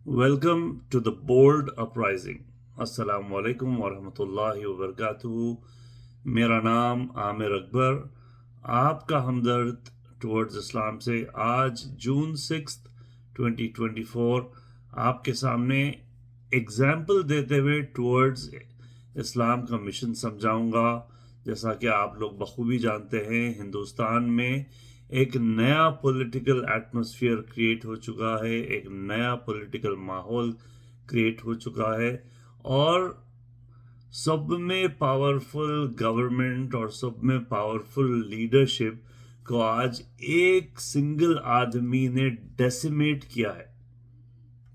Welcome to the bold uprising. السلام علیکم ورحمۃ اللہ وبرکاتہ. میرا نام عامر اکبر، آپ کا ہمدرد ٹورڈز اسلام سے آج جون 6 2024 آپ کے سامنے ایگزامپل دیتے ہوئے ٹورڈز اسلام کا مشن سمجھاؤں گا. جیسا کہ آپ لوگ بخوبی جانتے ہیں، ہندوستان میں ایک نیا پولیٹیکل ایٹماسفیئر کریٹ ہو چکا ہے، ایک نیا پولیٹیکل ماحول کریٹ ہو چکا ہے، اور سب میں پاورفل گورنمنٹ اور سب میں پاورفل لیڈرشپ کو آج ایک سنگل آدمی نے ڈیسیمیٹ کیا ہے.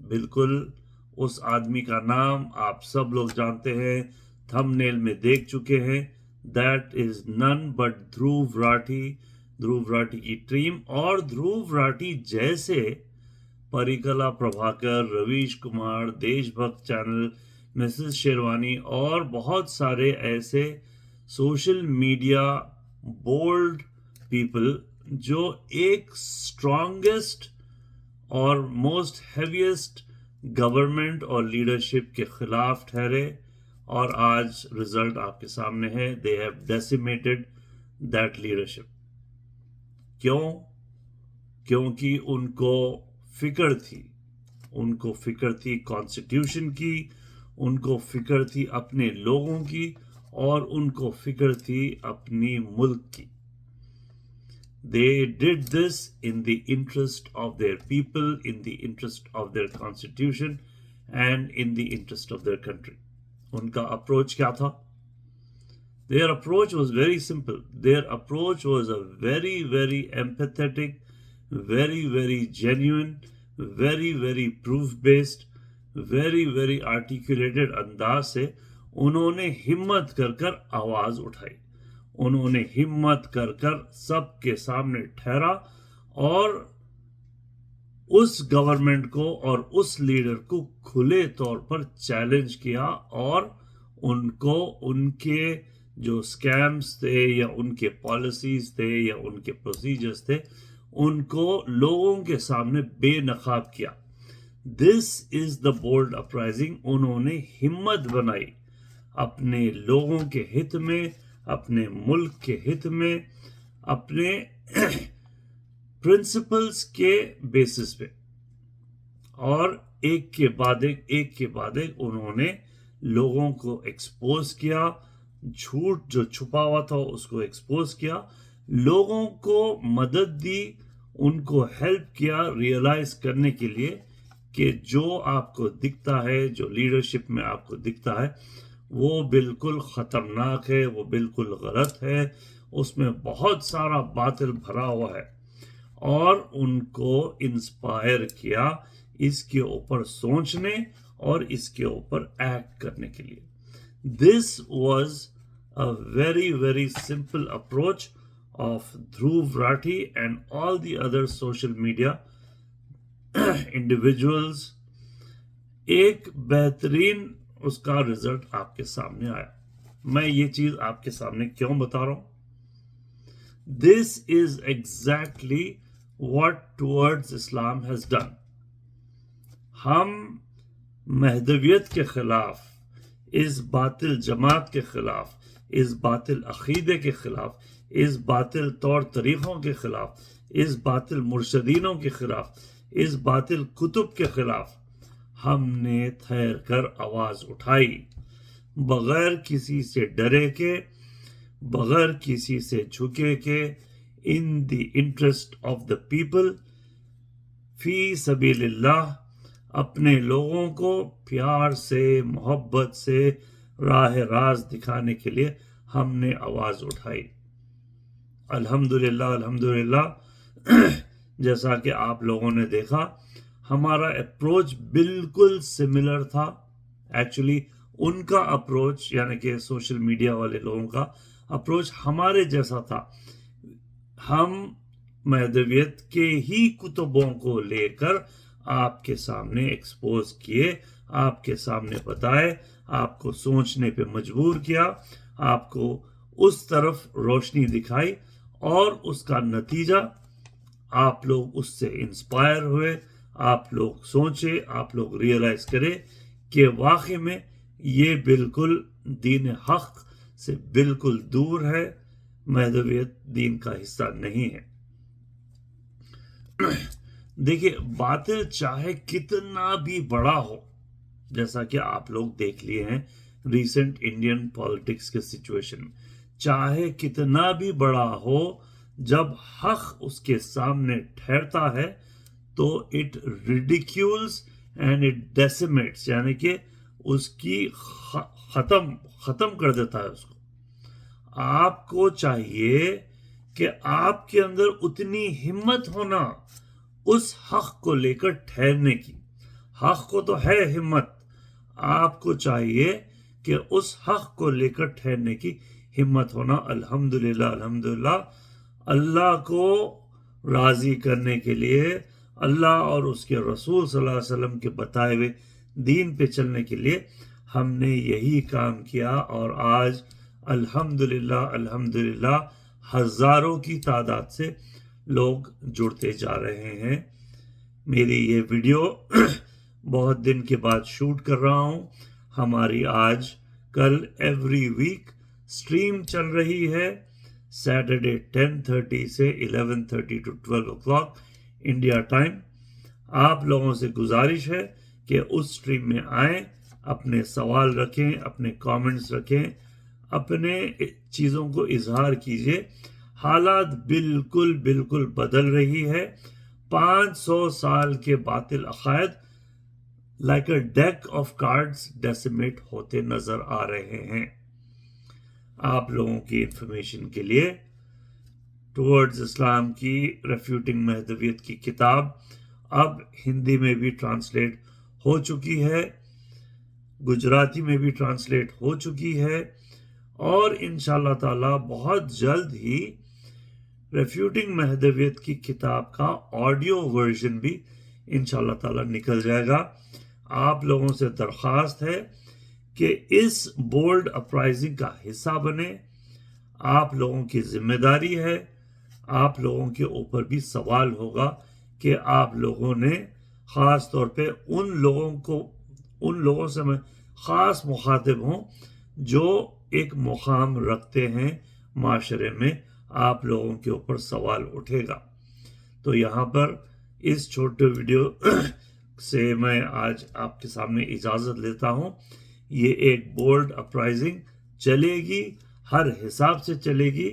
بالکل اس آدمی کا نام آپ سب لوگ جانتے ہیں، تھم نیل میں دیکھ چکے ہیں. دیٹ از نن بٹ دھروو راٹھی. دھروو راٹھی کی ٹیم اور دھروو راٹھی جیسے پریکلا پربھاکر، رویش کمار، دیش بھکت چینل، مسز شیروانی اور بہت سارے ایسے سوشل میڈیا بولڈ پیپل جو ایک اسٹرانگسٹ اور موسٹ ہیویسٹ گورنمنٹ اور لیڈرشپ کے خلاف ٹھہرے، اور آج رزلٹ آپ کے سامنے ہے. They have decimated that leadership. کیونکہ ان کو فکر تھی کانسٹیٹیوشن کی، ان کو فکر تھی اپنے لوگوں کی، اور ان کو فکر تھی اپنی ملک کی. They did this in the interest of their people, in the interest of their constitution, and in the interest of their country. ان کا اپروچ کیا تھا؟ Their approach was very simple. Their approach was a very, very empathetic, very, very genuine, very, very proof-based, very, very articulated انداز سے انہوں نے ہمت کر آواز اٹھائی. انہوں نے ہمت کر سب کے سامنے ٹھہرا اور اس گورنمنٹ کو اور اس لیڈر کو کھلے طور پر چیلنج کیا، اور ان کو ان کے جو سکیمز تھے یا ان کے پالیسیز تھے یا ان کے پروسیجرز تھے ان کو لوگوں کے سامنے بے نقاب کیا. دس از دا بولڈ اپرائزنگ. انہوں نے ہمت بنائی اپنے لوگوں کے ہت میں، اپنے ملک کے ہت میں، اپنے پرنسپلز کے بیسس پہ، اور ایک کے بعد ایک انہوں نے لوگوں کو ایکسپوز کیا. جھوٹ جو چھپا ہوا تھا اس کو ایکسپوز کیا، لوگوں کو مدد دی، ان کو ہیلپ کیا ریئلائز کرنے کے لیے کہ جو آپ کو دکھتا ہے، جو لیڈرشپ میں آپ کو دکھتا ہے وہ بالکل خطرناک ہے، وہ بالکل غلط ہے، اس میں بہت سارا باطل بھرا ہوا ہے. اور ان کو انسپائر کیا اس کے اوپر سوچنے اور اس کے اوپر ایکٹ کرنے کے لیے. This was a very, very simple approach of Dhruv Rathi and all the other social media individuals. ایک بہترین اس کا رزلٹ آپ کے سامنے آیا. میں یہ چیز آپ کے سامنے کیوں بتا رہا ہوں؟ This is exactly what Towards Islam has done. ہم مہدویت کے خلاف، اس باطل جماعت کے خلاف، اس باطل عقیدے کے خلاف، اس باطل طور طریقوں کے خلاف، اس باطل مرشدینوں کے خلاف، اس باطل کتب کے خلاف ہم نے ٹھہر کر آواز اٹھائی، بغیر کسی سے ڈرے کے، بغیر کسی سے جھکے کے، in the interest of the people، فی سبیل اللہ، اپنے لوگوں کو پیار سے، محبت سے راہ راست دکھانے کے لیے ہم نے آواز اٹھائی. الحمدللہ جیسا کہ آپ لوگوں نے دیکھا ہمارا اپروچ بالکل سملر تھا. ایکچولی ان کا اپروچ، یعنی کہ سوشل میڈیا والے لوگوں کا اپروچ ہمارے جیسا تھا. ہم مہدویت کے ہی کتبوں کو لے کر آپ کے سامنے ایکسپوز کیے، آپ کے سامنے بتائے، آپ کو سوچنے پہ مجبور کیا، آپ کو اس طرف روشنی دکھائی، اور اس کا نتیجہ آپ لوگ اس سے انسپائر ہوئے، آپ لوگ سوچیں، آپ لوگ ریئلائز کریں کہ واقعی میں یہ بالکل دین حق سے بالکل دور ہے، مہدویت دین کا حصہ نہیں ہے۔ دیکھیے، باطل چاہے کتنا بھی بڑا ہو، جیسا کہ آپ لوگ دیکھ لیے ہیں ریسنٹ انڈین پالیٹکس کے سچویشن میں، چاہے کتنا بھی بڑا ہو، جب حق اس کے سامنے ٹھہرتا ہے تو اٹ ریڈیکیولز اینڈ اٹ ڈیسیمیٹس، یعنی کہ اس کی ختم کر دیتا ہے اس کو۔ آپ کو چاہیے کہ آپ کے اندر اتنی ہمت ہونا اس حق کو لے کر ٹھہرنے کی۔ حق کو تو ہے ہمت، آپ کو چاہیے کہ اس حق کو لے کر ٹھہرنے کی ہمت ہونا۔ الحمدللہ الحمدللہ، اللہ کو راضی کرنے کے لیے، اللہ اور اس کے رسول صلی اللہ علیہ وسلم کے بتائے ہوئے دین پہ چلنے کے لیے ہم نے یہی کام کیا، اور آج الحمدللہ الحمدللہ ہزاروں کی تعداد سے لوگ جڑتے جا رہے ہیں۔ میری یہ ویڈیو بہت دن کے بعد شوٹ کر رہا ہوں۔ ہماری آج کل ایوری ویک سٹریم چل رہی ہے، سیٹرڈے 10:30 سے 11:30 to 12 o'clock انڈیا ٹائم۔ آپ لوگوں سے گزارش ہے کہ اس سٹریم میں آئیں، اپنے سوال رکھیں، اپنے کامنٹس رکھیں، اپنے چیزوں کو اظہار کیجئے۔ حالات بالکل بدل رہی ہے۔ 500 سال کے باطل عقائد like a deck of cards decimate ہوتے نظر آ رہے ہیں۔ آپ لوگوں کی انفارمیشن کے لیے، ٹورڈز اسلام کی ریفیوٹنگ مہدویت کی کتاب اب ہندی میں بھی ٹرانسلیٹ ہو چکی ہے، گجراتی میں بھی ٹرانسلیٹ ہو چکی ہے، اور انشاءاللہ تعالی بہت جلد ہی ریفیوٹنگ مہدویت کی کتاب کا آڈیو ورژن بھی انشاءاللہ تعالی نکل جائے گا۔ آپ لوگوں سے درخواست ہے کہ اس بولڈ اپرائزنگ کا حصہ بنے۔ آپ لوگوں کی ذمہ داری ہے، آپ لوگوں کے اوپر بھی سوال ہوگا کہ آپ لوگوں نے خاص طور پہ ان لوگوں سے میں خاص مخاطب ہوں جو ایک مقام رکھتے ہیں معاشرے میں، آپ لوگوں کے اوپر سوال اٹھے گا۔ تو یہاں پر اس چھوٹے ویڈیو سے میں آج آپ کے سامنے اجازت لیتا ہوں۔ یہ ایک بولڈ اپرائزنگ چلے گی، ہر حساب سے چلے گی،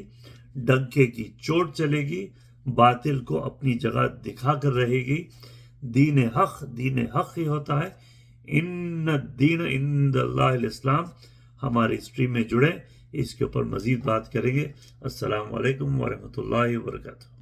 ڈنکے کی چوٹ چلے گی، باطل کو اپنی جگہ دکھا کر رہے گی۔ دین حق ہی ہوتا ہے۔ ان الدین عند اللہ الاسلام۔ ہماری اسٹریم میں جڑیں، اس کے اوپر مزید بات کریں گے۔ السلام علیکم ورحمۃ اللہ وبرکاتہ۔